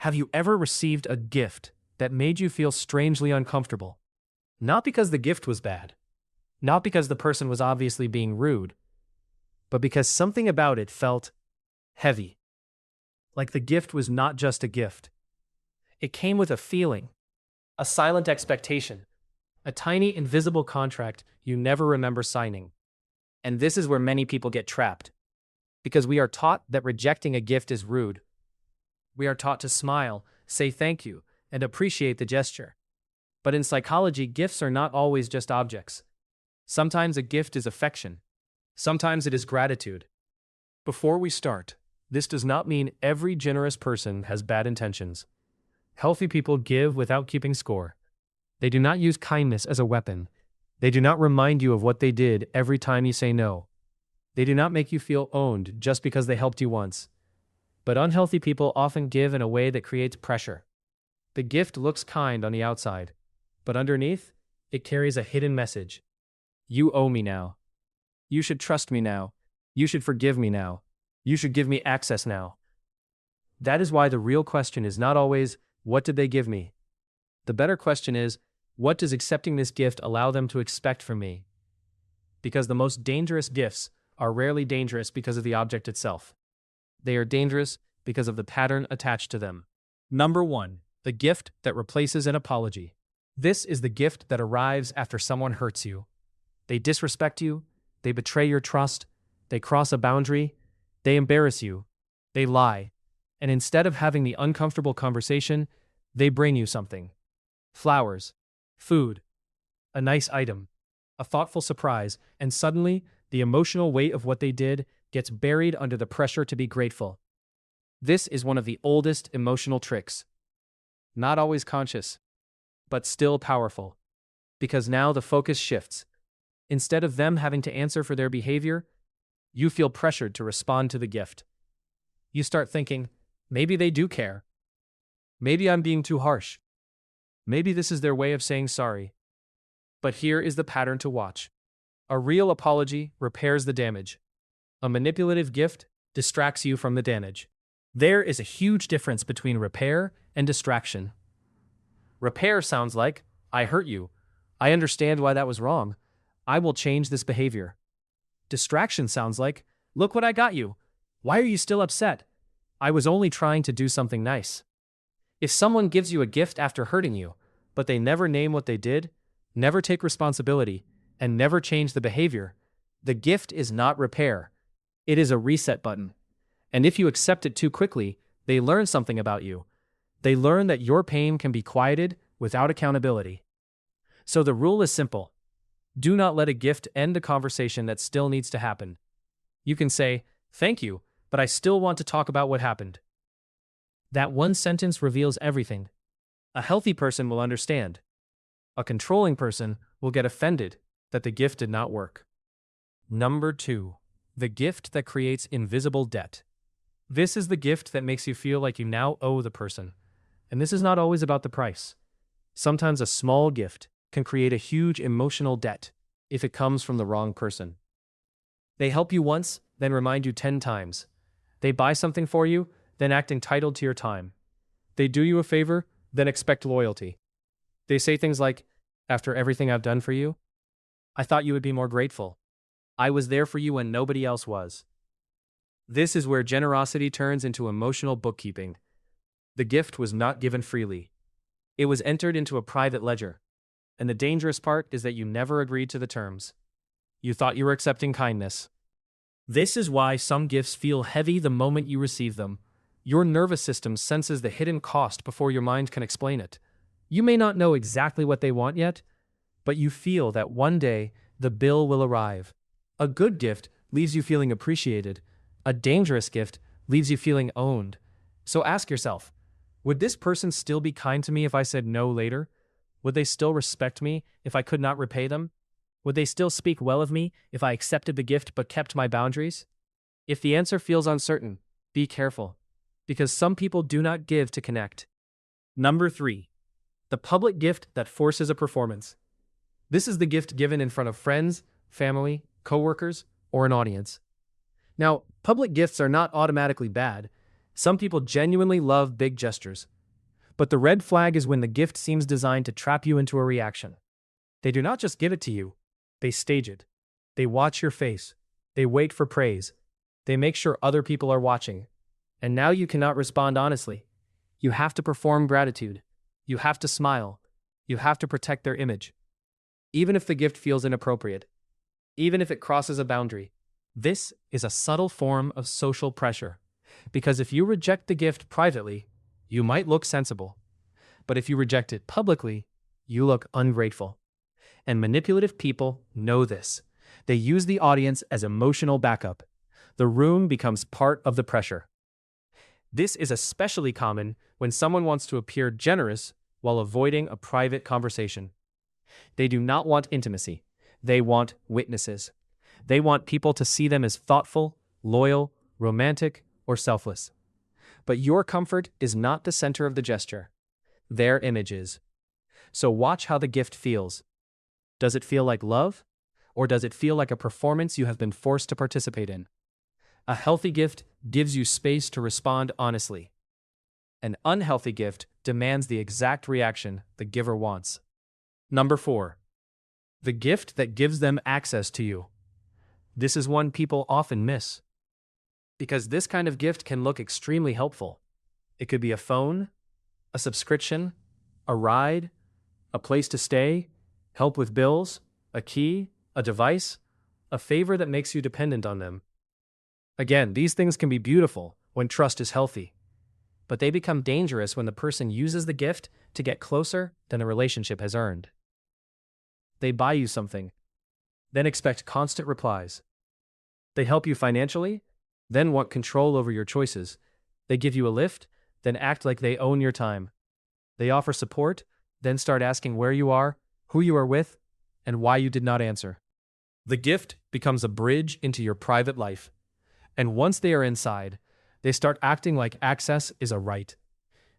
Have you ever received a gift that made you feel strangely uncomfortable? Not because the gift was bad, not because the person was obviously being rude, but because something about it felt heavy. Like the gift was not just a gift. It came with a feeling, a silent expectation, a tiny invisible contract you never remember signing. And this is where many people get trapped, because we are taught that rejecting a gift is rude. We are taught to smile, say thank you, and appreciate the gesture. But in psychology, gifts are not always just objects. Sometimes a gift is affection. Sometimes it is gratitude. Before we start, this does not mean every generous person has bad intentions. Healthy people give without keeping score. They do not use kindness as a weapon. They do not remind you of what they did every time you say no. They do not make you feel owned just because they helped you once. But unhealthy people often give in a way that creates pressure. The gift looks kind on the outside, but underneath, it carries a hidden message. You owe me now. You should trust me now. You should forgive me now. You should give me access now. That is why the real question is not always, what did they give me? The better question is, what does accepting this gift allow them to expect from me? Because the most dangerous gifts are rarely dangerous because of the object itself. They are dangerous because of the pattern attached to them. Number 1. The gift that replaces an apology. This is the gift that arrives after someone hurts you. They disrespect you, they betray your trust, they cross a boundary, they embarrass you, they lie, and instead of having the uncomfortable conversation, they bring you something. Flowers, food, a nice item, a thoughtful surprise, and suddenly, the emotional weight of what they did gets buried under the pressure to be grateful. This is one of the oldest emotional tricks. Not always conscious, but still powerful. Because now the focus shifts. Instead of them having to answer for their behavior, you feel pressured to respond to the gift. You start thinking, maybe they do care. Maybe I'm being too harsh. Maybe this is their way of saying sorry. But here is the pattern to watch. A real apology repairs the damage. A manipulative gift distracts you from the damage. There is a huge difference between repair and distraction. Repair sounds like, I hurt you. I understand why that was wrong. I will change this behavior. Distraction sounds like, look what I got you. Why are you still upset? I was only trying to do something nice. If someone gives you a gift after hurting you, but they never name what they did, never take responsibility, and never change the behavior, the gift is not repair. It is a reset button. And if you accept it too quickly, they learn something about you. They learn that your pain can be quieted without accountability. So the rule is simple. Do not let a gift end a conversation that still needs to happen. You can say, thank you, but I still want to talk about what happened. That one sentence reveals everything. A healthy person will understand. A controlling person will get offended that the gift did not work. Number 2. The gift that creates invisible debt. This is the gift that makes you feel like you now owe the person. And this is not always about the price. Sometimes a small gift can create a huge emotional debt if it comes from the wrong person. They help you once, then remind you 10 times. They buy something for you, then act entitled to your time. They do you a favor, then expect loyalty. They say things like, after everything I've done for you, I thought you would be more grateful. I was there for you when nobody else was. This is where generosity turns into emotional bookkeeping. The gift was not given freely. It was entered into a private ledger. And the dangerous part is that you never agreed to the terms. You thought you were accepting kindness. This is why some gifts feel heavy the moment you receive them. Your nervous system senses the hidden cost before your mind can explain it. You may not know exactly what they want yet, but you feel that one day the bill will arrive. A good gift leaves you feeling appreciated. A dangerous gift leaves you feeling owned. So ask yourself, would this person still be kind to me if I said no later? Would they still respect me if I could not repay them? Would they still speak well of me if I accepted the gift but kept my boundaries? If the answer feels uncertain, be careful, because some people do not give to connect. Number 3. The public gift that forces a performance. This is the gift given in front of friends, family, coworkers, or an audience. Now, public gifts are not automatically bad. Some people genuinely love big gestures. But the red flag is when the gift seems designed to trap you into a reaction. They do not just give it to you, they stage it. They watch your face. They wait for praise. They make sure other people are watching. And now you cannot respond honestly. You have to perform gratitude. You have to smile. You have to protect their image. Even if the gift feels inappropriate. Even if it crosses a boundary. This is a subtle form of social pressure. Because if you reject the gift privately, you might look sensible. But if you reject it publicly, you look ungrateful. And manipulative people know this. They use the audience as emotional backup. The room becomes part of the pressure. This is especially common when someone wants to appear generous while avoiding a private conversation. They do not want intimacy. They want witnesses. They want people to see them as thoughtful, loyal, romantic, or selfless. But your comfort is not the center of the gesture. Their image is. So watch how the gift feels. Does it feel like love? Or does it feel like a performance you have been forced to participate in? A healthy gift gives you space to respond honestly. An unhealthy gift demands the exact reaction the giver wants. Number 4. The gift that gives them access to you. This is one people often miss. Because this kind of gift can look extremely helpful. It could be a phone, a subscription, a ride, a place to stay, help with bills, a key, a device, a favor that makes you dependent on them. Again, these things can be beautiful when trust is healthy, but they become dangerous when the person uses the gift to get closer than the relationship has earned. They buy you something, then expect constant replies. They help you financially, then want control over your choices. They give you a lift, then act like they own your time. They offer support, then start asking where you are, who you are with, and why you did not answer. The gift becomes a bridge into your private life. And once they are inside, they start acting like access is a right.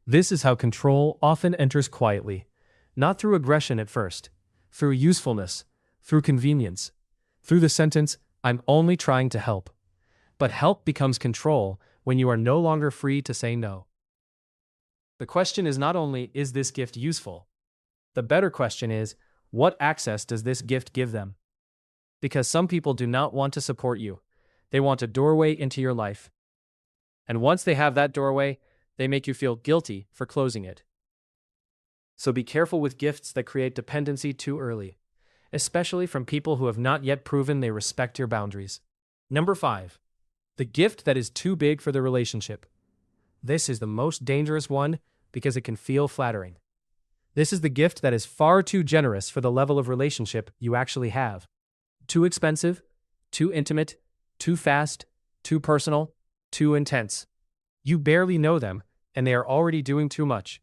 This is how control often enters quietly, not through aggression at first, through usefulness, through convenience, through the sentence, "I'm only trying to help." But help becomes control when you are no longer free to say no. The question is not only, is this gift useful? The better question is, what access does this gift give them? Because some people do not want to support you. They want a doorway into your life. And once they have that doorway, they make you feel guilty for closing it. So be careful with gifts that create dependency too early, especially from people who have not yet proven they respect your boundaries. Number 5. The gift that is too big for the relationship. This is the most dangerous one because it can feel flattering. This is the gift that is far too generous for the level of relationship you actually have. Too expensive, too intimate, too fast, too personal, too intense. You barely know them, and they are already doing too much.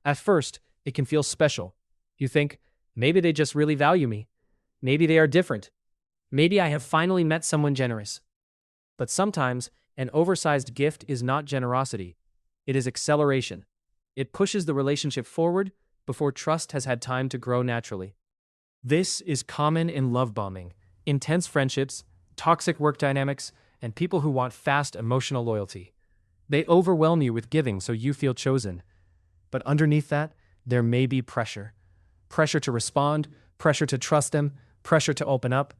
At first, it can feel special. You think, maybe they just really value me. Maybe they are different. Maybe I have finally met someone generous. But sometimes, an oversized gift is not generosity. It is acceleration. It pushes the relationship forward before trust has had time to grow naturally. This is common in love bombing, intense friendships, toxic work dynamics, and people who want fast emotional loyalty. They overwhelm you with giving so you feel chosen. But underneath that, there may be pressure. Pressure to respond, pressure to trust them, pressure to open up,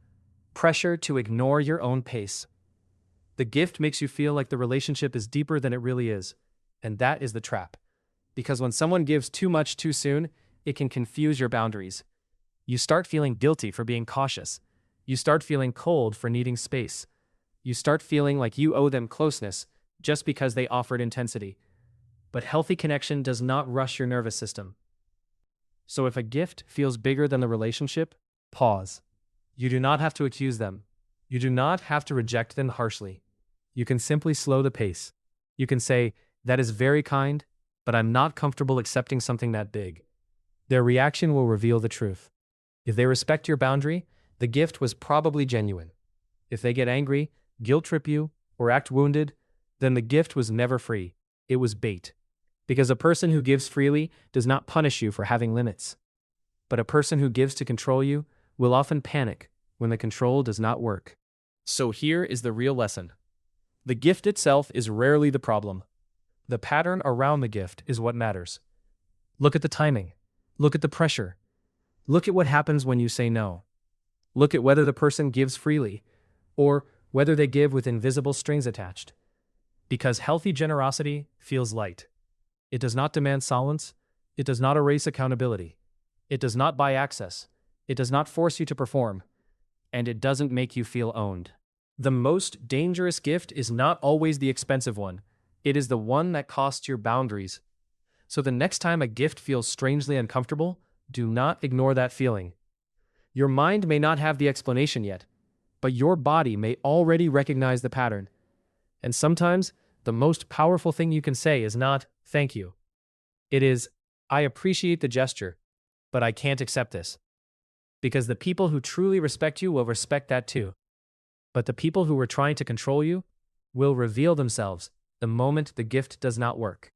pressure to ignore your own pace. The gift makes you feel like the relationship is deeper than it really is, and that is the trap. Because when someone gives too much too soon, it can confuse your boundaries. You start feeling guilty for being cautious. You start feeling cold for needing space. You start feeling like you owe them closeness just because they offered intensity. But healthy connection does not rush your nervous system. So if a gift feels bigger than the relationship, pause. You do not have to accuse them. You do not have to reject them harshly. You can simply slow the pace. You can say, "That is very kind, but I'm not comfortable accepting something that big." Their reaction will reveal the truth. If they respect your boundary, the gift was probably genuine. If they get angry, guilt trip you, or act wounded, then the gift was never free. It was bait. Because a person who gives freely does not punish you for having limits. But a person who gives to control you will often panic when the control does not work. So here is the real lesson. The gift itself is rarely the problem. The pattern around the gift is what matters. Look at the timing. Look at the pressure. Look at what happens when you say no. Look at whether the person gives freely, or whether they give with invisible strings attached. Because healthy generosity feels light. It does not demand silence. It does not erase accountability. It does not buy access. It does not force you to perform. And it doesn't make you feel owned. The most dangerous gift is not always the expensive one. It is the one that costs your boundaries. So the next time a gift feels strangely uncomfortable, do not ignore that feeling. Your mind may not have the explanation yet, but your body may already recognize the pattern. And sometimes, the most powerful thing you can say is not, "Thank you." It is, "I appreciate the gesture, but I can't accept this." Because the people who truly respect you will respect that too. But the people who are trying to control you will reveal themselves the moment the gift does not work.